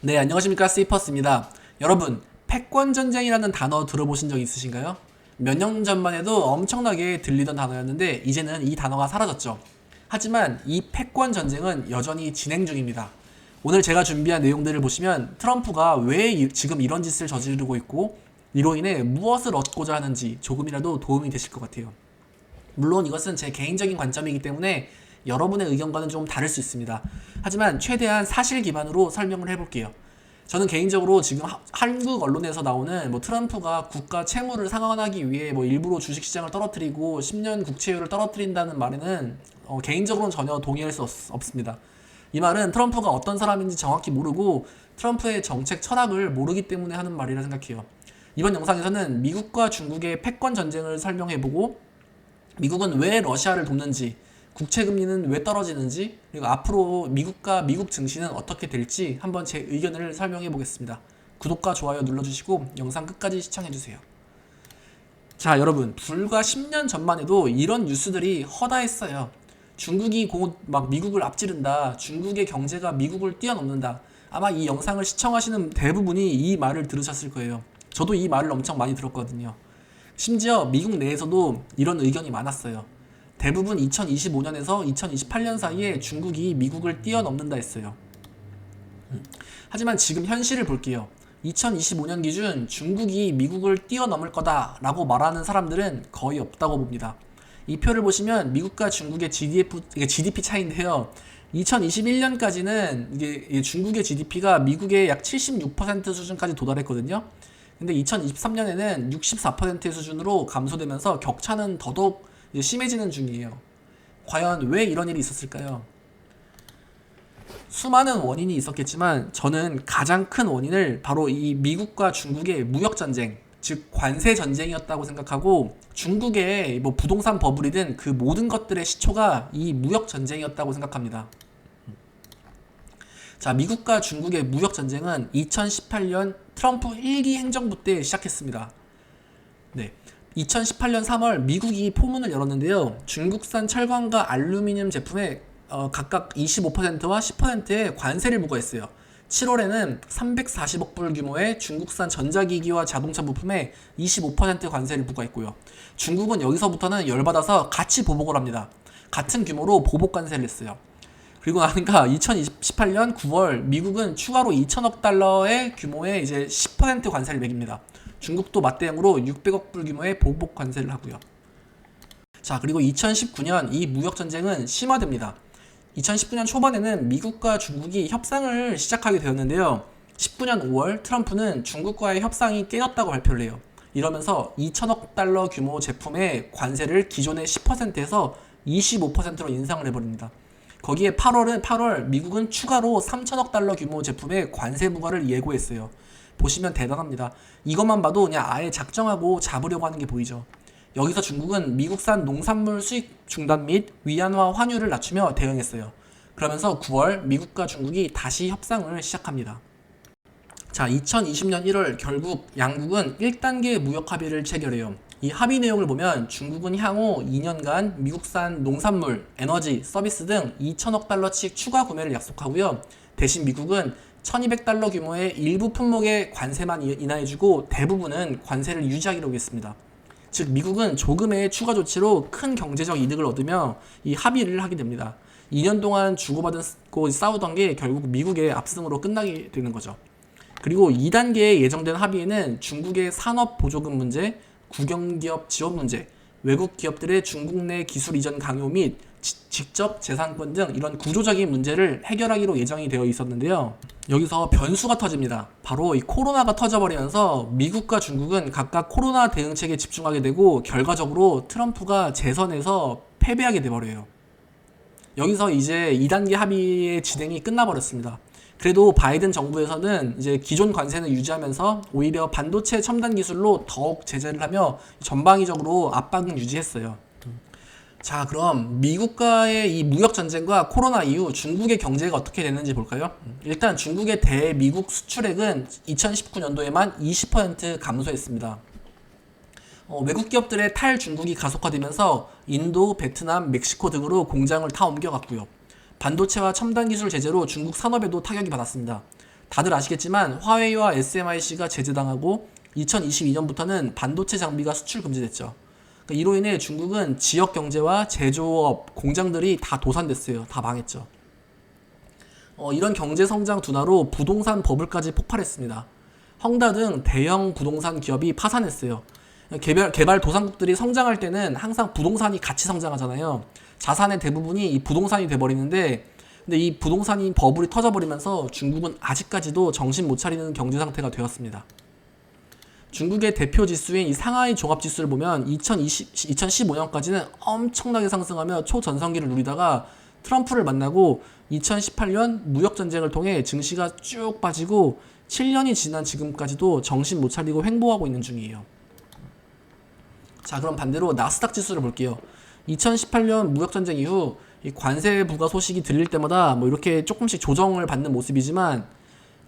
네, 안녕하십니까. 세이퍼스입니다. 여러분, 패권전쟁이라는 단어 들어보신 적 있으신가요? 몇 년 전만 해도 엄청나게 들리던 단어였는데 이제는 이 단어가 사라졌죠. 하지만 이 패권전쟁은 여전히 진행 중입니다. 오늘 제가 준비한 내용들을 보시면 트럼프가 왜 지금 이런 짓을 저지르고 있고 이로 인해 무엇을 얻고자 하는지 조금이라도 도움이 되실 것 같아요. 물론 이것은 제 개인적인 관점이기 때문에 여러분의 의견과는 좀 다를 수 있습니다. 하지만 최대한 사실 기반으로 설명을 해볼게요. 저는 개인적으로 지금 한국 언론에서 나오는 트럼프가 국가 채무를 상환하기 위해 일부러 주식시장을 떨어뜨리고 10년 국채율을 떨어뜨린다는 말에는 개인적으로는 전혀 동의할 수 없습니다. 이 말은 트럼프가 어떤 사람인지 정확히 모르고 트럼프의 정책 철학을 모르기 때문에 하는 말이라 생각해요. 이번 영상에서는 미국과 중국의 패권 전쟁을 설명해보고 미국은 왜 러시아를 돕는지, 국채금리는 왜 떨어지는지, 그리고 앞으로 미국과 미국 증시는 어떻게 될지 한번 제 의견을 설명해 보겠습니다. 구독과 좋아요 눌러주시고 영상 끝까지 시청해주세요. 자, 여러분, 불과 10년 전만 해도 이런 뉴스들이 허다했어요. 중국이 곧 미국을 앞지른다. 중국의 경제가 미국을 뛰어넘는다. 아마 이 영상을 시청하시는 대부분이 이 말을 들으셨을 거예요. 저도 이 말을 엄청 많이 들었거든요. 심지어 미국 내에서도 이런 의견이 많았어요. 대부분 2025년에서 2028년 사이에 중국이 미국을 뛰어넘는다 했어요. 하지만 지금 현실을 볼게요. 2025년 기준 중국이 미국을 뛰어넘을 거다라고 말하는 사람들은 거의 없다고 봅니다. 이 표를 보시면 미국과 중국의 GDP 차이인데요. 2021년까지는 이게 중국의 GDP가 미국의 약 76% 수준까지 도달했거든요. 근데 2023년에는 64%의 수준으로 감소되면서 격차는 더더욱 심해지는 중이에요. 과연 왜 이런 일이 있었을까요? 수많은 원인이 있었겠지만 저는 가장 큰 원인을 바로 이 미국과 중국의 무역전쟁, 즉 관세전쟁이었다고 생각하고 중국의 부동산 버블이든 그 모든 것들의 시초가 이 무역전쟁이었다고 생각합니다. 자, 미국과 중국의 무역전쟁은 2018년 트럼프 1기 행정부 때 시작했습니다. 네. 2018년 3월 미국이 포문을 열었는데요. 중국산 철광과 알루미늄 제품에 각각 25%와 10%의 관세를 부과했어요. 7월에는 340억 불 규모의 중국산 전자기기와 자동차 부품에 25% 관세를 부과했고요. 중국은 여기서부터는 열받아서 같이 보복을 합니다. 같은 규모로 보복 관세를 했어요. 그리고 나니까 2018년 9월 미국은 추가로 2천억 달러의 규모의 이제 10% 관세를 매깁니다. 중국도 맞대응으로 600억 불 규모의 보복 관세를 하고요. 자, 그리고 2019년 이 무역 전쟁은 심화됩니다. 2019년 초반에는 미국과 중국이 협상을 시작하게 되었는데요. 19년 5월 트럼프는 중국과의 협상이 깨졌다고 발표를 해요. 이러면서 2천억 달러 규모 제품의 관세를 기존의 10%에서 25%로 인상을 해버립니다. 거기에 8월 미국은 추가로 3천억 달러 규모 제품의 관세 부과를 예고했어요. 보시면 대단합니다. 이것만 봐도 그냥 아예 작정하고 잡으려고 하는 게 보이죠. 여기서 중국은 미국산 농산물 수입 중단 및 위안화 환율을 낮추며 대응했어요. 그러면서 9월 미국과 중국이 다시 협상을 시작합니다. 자, 2020년 1월 결국 양국은 1단계 무역 합의를 체결해요. 이 합의 내용을 보면 중국은 향후 2년간 미국산 농산물, 에너지, 서비스 등 2천억 달러씩 추가 구매를 약속하고요. 대신 미국은 1200달러 규모의 일부 품목의 관세만 인하해주고 대부분은 관세를 유지하기로 했습니다. 즉 미국은 조금의 추가 조치로 큰 경제적 이득을 얻으며 이 합의를 하게 됩니다. 2년 동안 주고받고 싸우던 게 결국 미국의 압승으로 끝나게 되는 거죠. 그리고 2단계에 예정된 합의에는 중국의 산업 보조금 문제, 국영기업 지원 문제, 외국 기업들의 중국 내 기술 이전 강요 및 직접 재산권 등 이런 구조적인 문제를 해결하기로 예정이 되어 있었는데요. 여기서 변수가 터집니다. 바로 이 코로나가 터져버리면서 미국과 중국은 각각 코로나 대응책에 집중하게 되고 결과적으로 트럼프가 재선에서 패배하게 돼버려요. 여기서 이제 2단계 합의의 진행이 끝나버렸습니다. 그래도 바이든 정부에서는 이제 기존 관세는 유지하면서 오히려 반도체 첨단 기술로 더욱 제재를 하며 전방위적으로 압박은 유지했어요. 자, 그럼 미국과의 이 무역 전쟁과 코로나 이후 중국의 경제가 어떻게 됐는지 볼까요? 일단 중국의 대미국 수출액은 2019년도에만 20% 감소했습니다. 외국 기업들의 탈중국이 가속화되면서 인도, 베트남, 멕시코 등으로 공장을 다 옮겨갔고요. 반도체와 첨단 기술 제재로 중국 산업에도 타격이 받았습니다. 다들 아시겠지만 화웨이와 SMIC가 제재당하고 2022년부터는 반도체 장비가 수출 금지됐죠. 그러니까 이로 인해 중국은 지역 경제와 제조업, 공장들이 다 도산됐어요. 다 망했죠. 이런 경제 성장 둔화로 부동산 버블까지 폭발했습니다. 헝다 등 대형 부동산 기업이 파산했어요. 개발 도상국들이 성장할 때는 항상 부동산이 같이 성장하잖아요. 자산의 대부분이 이 부동산이 돼버리는데, 근데 이 부동산이 버블이 터져버리면서 중국은 아직까지도 정신 못 차리는 경제 상태가 되었습니다. 중국의 대표 지수인 이 상하이 종합지수를 보면 2015년까지는 엄청나게 상승하며 초전성기를 누리다가 트럼프를 만나고 2018년 무역전쟁을 통해 증시가 쭉 빠지고 7년이 지난 지금까지도 정신 못 차리고 횡보하고 있는 중이에요. 자, 그럼 반대로 나스닥 지수를 볼게요. 2018년 무역전쟁 이후 이 관세 부과 소식이 들릴 때마다 뭐 이렇게 조금씩 조정을 받는 모습이지만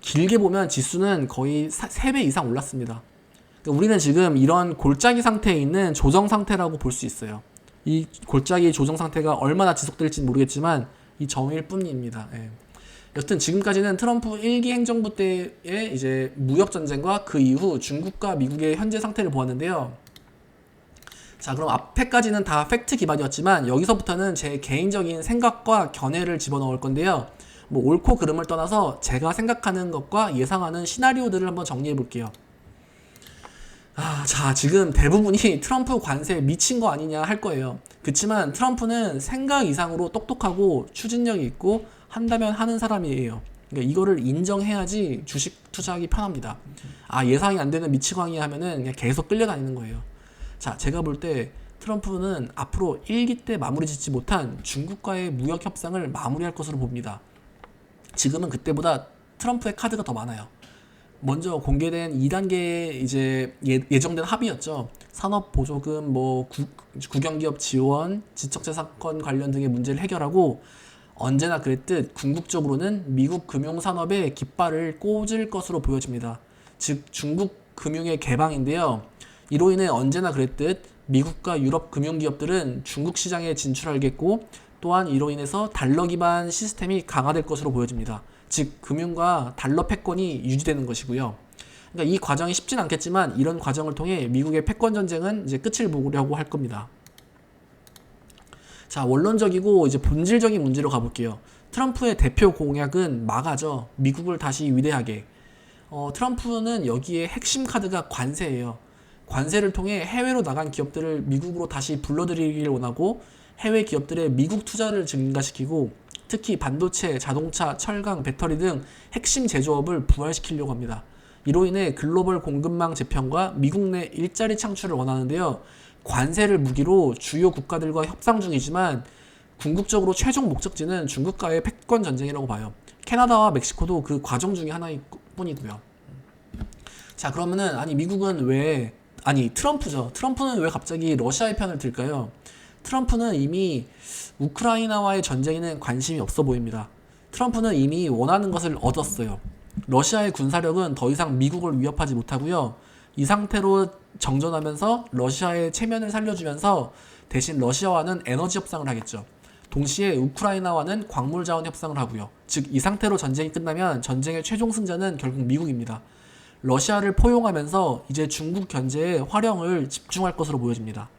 길게 보면 지수는 거의 3배 이상 올랐습니다. 그러니까 우리는 지금 이런 골짜기 상태에 있는 조정 상태라고 볼 수 있어요. 이 골짜기 조정 상태가 얼마나 지속될지는 모르겠지만 이 점일 뿐입니다. 예. 여튼 지금까지는 트럼프 1기 행정부 때의 이제 무역전쟁과 그 이후 중국과 미국의 현재 상태를 보았는데요. 자, 그럼 앞에까지는 다 팩트 기반이었지만 여기서부터는 제 개인적인 생각과 견해를 집어넣을 건데요. 뭐 옳고 그름을 떠나서 제가 생각하는 것과 예상하는 시나리오들을 한번 정리해 볼게요. 자, 지금 대부분이 트럼프 관세에 미친 거 아니냐 할 거예요. 그치만 트럼프는 생각 이상으로 똑똑하고 추진력이 있고 한다면 하는 사람이에요. 그러니까 이거를 인정해야지 주식 투자하기 편합니다. 예상이 안 되는 미치광이 하면은 그냥 계속 끌려다니는 거예요. 자, 제가 볼 때 트럼프는 앞으로 1기 때 마무리 짓지 못한 중국과의 무역 협상을 마무리할 것으로 봅니다. 지금은 그때보다 트럼프의 카드가 더 많아요. 먼저 공개된 2단계 이제 예정된 합의였죠. 산업보조금, 국영기업 지원, 지적재산권 관련 등의 문제를 해결하고 언제나 그랬듯 궁극적으로는 미국 금융산업에 깃발을 꽂을 것으로 보여집니다. 즉 중국 금융의 개방인데요. 이로 인해 언제나 그랬듯 미국과 유럽 금융기업들은 중국 시장에 진출하겠고 또한 이로 인해서 달러 기반 시스템이 강화될 것으로 보여집니다. 즉 금융과 달러 패권이 유지되는 것이고요. 그러니까 이 과정이 쉽진 않겠지만 이런 과정을 통해 미국의 패권 전쟁은 이제 끝을 보려고 할 겁니다. 자, 원론적이고 이제 본질적인 문제로 가볼게요. 트럼프의 대표 공약은 마가죠. 미국을 다시 위대하게. 트럼프는 여기에 핵심 카드가 관세예요. 관세를 통해 해외로 나간 기업들을 미국으로 다시 불러들이기를 원하고 해외 기업들의 미국 투자를 증가시키고 특히 반도체, 자동차, 철강, 배터리 등 핵심 제조업을 부활시키려고 합니다. 이로 인해 글로벌 공급망 재편과 미국 내 일자리 창출을 원하는데요. 관세를 무기로 주요 국가들과 협상 중이지만 궁극적으로 최종 목적지는 중국과의 패권 전쟁이라고 봐요. 캐나다와 멕시코도 그 과정 중에 하나일 뿐이고요. 자, 그러면은 트럼프죠. 트럼프는 왜 갑자기 러시아의 편을 들까요? 트럼프는 이미 우크라이나와의 전쟁에는 관심이 없어 보입니다. 트럼프는 이미 원하는 것을 얻었어요. 러시아의 군사력은 더 이상 미국을 위협하지 못하고요. 이 상태로 정전하면서 러시아의 체면을 살려주면서 대신 러시아와는 에너지 협상을 하겠죠. 동시에 우크라이나와는 광물 자원 협상을 하고요. 즉 이 상태로 전쟁이 끝나면 전쟁의 최종 승자는 결국 미국입니다. 러시아를 포용하면서 이제 중국 견제에 활용을 집중할 것으로 보여집니다.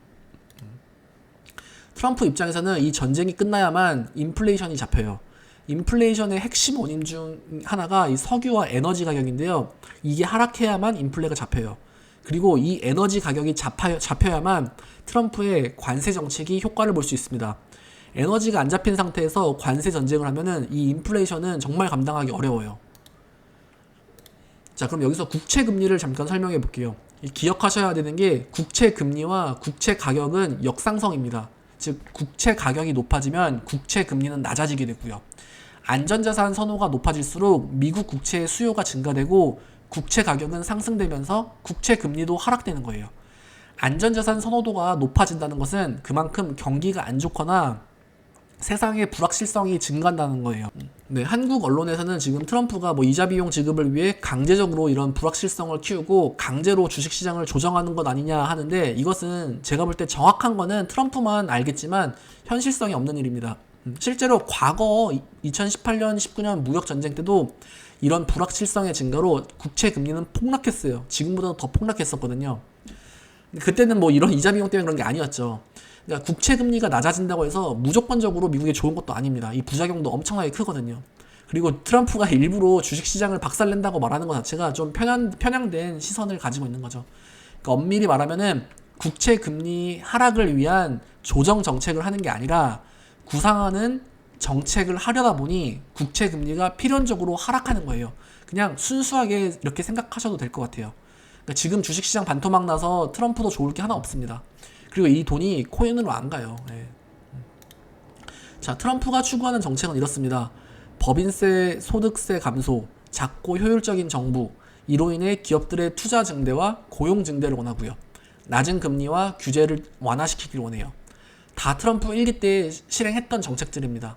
트럼프 입장에서는 이 전쟁이 끝나야만 인플레이션이 잡혀요. 인플레이션의 핵심 원인 중 하나가 이 석유와 에너지 가격인데요. 이게 하락해야만 인플레가 잡혀요. 그리고 이 에너지 가격이 잡혀야만 트럼프의 관세 정책이 효과를 볼 수 있습니다. 에너지가 안 잡힌 상태에서 관세 전쟁을 하면은 이 인플레이션은 정말 감당하기 어려워요. 자, 그럼 여기서 국채 금리를 잠깐 설명해 볼게요. 기억하셔야 되는 게 국채 금리와 국채 가격은 역상성입니다. 즉 국채 가격이 높아지면 국채 금리는 낮아지게 되고요. 안전자산 선호가 높아질수록 미국 국채의 수요가 증가되고 국채 가격은 상승되면서 국채 금리도 하락되는 거예요. 안전자산 선호도가 높아진다는 것은 그만큼 경기가 안 좋거나 세상의 불확실성이 증가한다는 거예요. 네, 한국 언론에서는 지금 트럼프가 이자 비용 지급을 위해 강제적으로 이런 불확실성을 키우고 강제로 주식시장을 조정하는 것 아니냐 하는데 이것은 제가 볼 때 정확한 거는 트럼프만 알겠지만 현실성이 없는 일입니다. 실제로 과거 2018년, 19년 무역 전쟁 때도 이런 불확실성의 증가로 국채 금리는 폭락했어요. 지금보다 더 폭락했었거든요. 그때는 뭐 이런 이자 비용 때문에 그런 게 아니었죠. 그러니까 국채 금리가 낮아진다고 해서 무조건적으로 미국에 좋은 것도 아닙니다. 이 부작용도 엄청나게 크거든요. 그리고 트럼프가 일부러 주식시장을 박살낸다고 말하는 것 자체가 좀 편향된 시선을 가지고 있는 거죠. 그러니까 엄밀히 말하면은 국채 금리 하락을 위한 조정 정책을 하는 게 아니라 구상하는 정책을 하려다 보니 국채 금리가 필연적으로 하락하는 거예요. 그냥 순수하게 이렇게 생각하셔도 될 것 같아요. 그러니까 지금 주식시장 반토막 나서 트럼프도 좋을 게 하나 없습니다. 그리고 이 돈이 코인으로 안 가요. 네. 자, 트럼프가 추구하는 정책은 이렇습니다. 법인세, 소득세 감소, 작고 효율적인 정부, 이로 인해 기업들의 투자 증대와 고용 증대를 원하고요. 낮은 금리와 규제를 완화시키길 원해요. 다 트럼프 1기 때 실행했던 정책들입니다.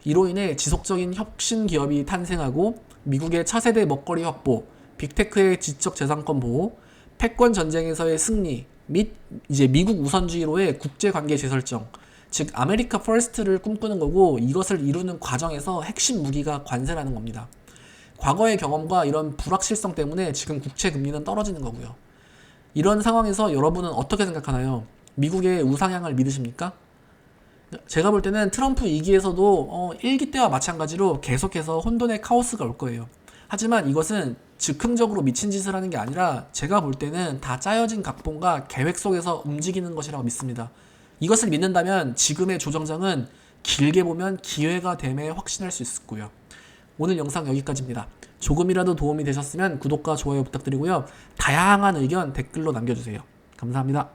이로 인해 지속적인 혁신 기업이 탄생하고 미국의 차세대 먹거리 확보, 빅테크의 지적재산권 보호, 패권 전쟁에서의 승리 및 이제 미국 우선주의로의 국제관계 재설정, 즉 아메리카 퍼스트를 꿈꾸는 거고 이것을 이루는 과정에서 핵심 무기가 관세라는 겁니다. 과거의 경험과 이런 불확실성 때문에 지금 국채 금리는 떨어지는 거고요. 이런 상황에서 여러분은 어떻게 생각하나요? 미국의 우상향을 믿으십니까? 제가 볼 때는 트럼프 2기에서도 1기 때와 마찬가지로 계속해서 혼돈의 카오스가 올 거예요. 하지만 이것은 즉흥적으로 미친 짓을 하는 게 아니라 제가 볼 때는 다 짜여진 각본과 계획 속에서 움직이는 것이라고 믿습니다. 이것을 믿는다면 지금의 조정장은 길게 보면 기회가 됨에 확신할 수 있고요. 오늘 영상 여기까지입니다. 조금이라도 도움이 되셨으면 구독과 좋아요 부탁드리고요. 다양한 의견 댓글로 남겨주세요. 감사합니다.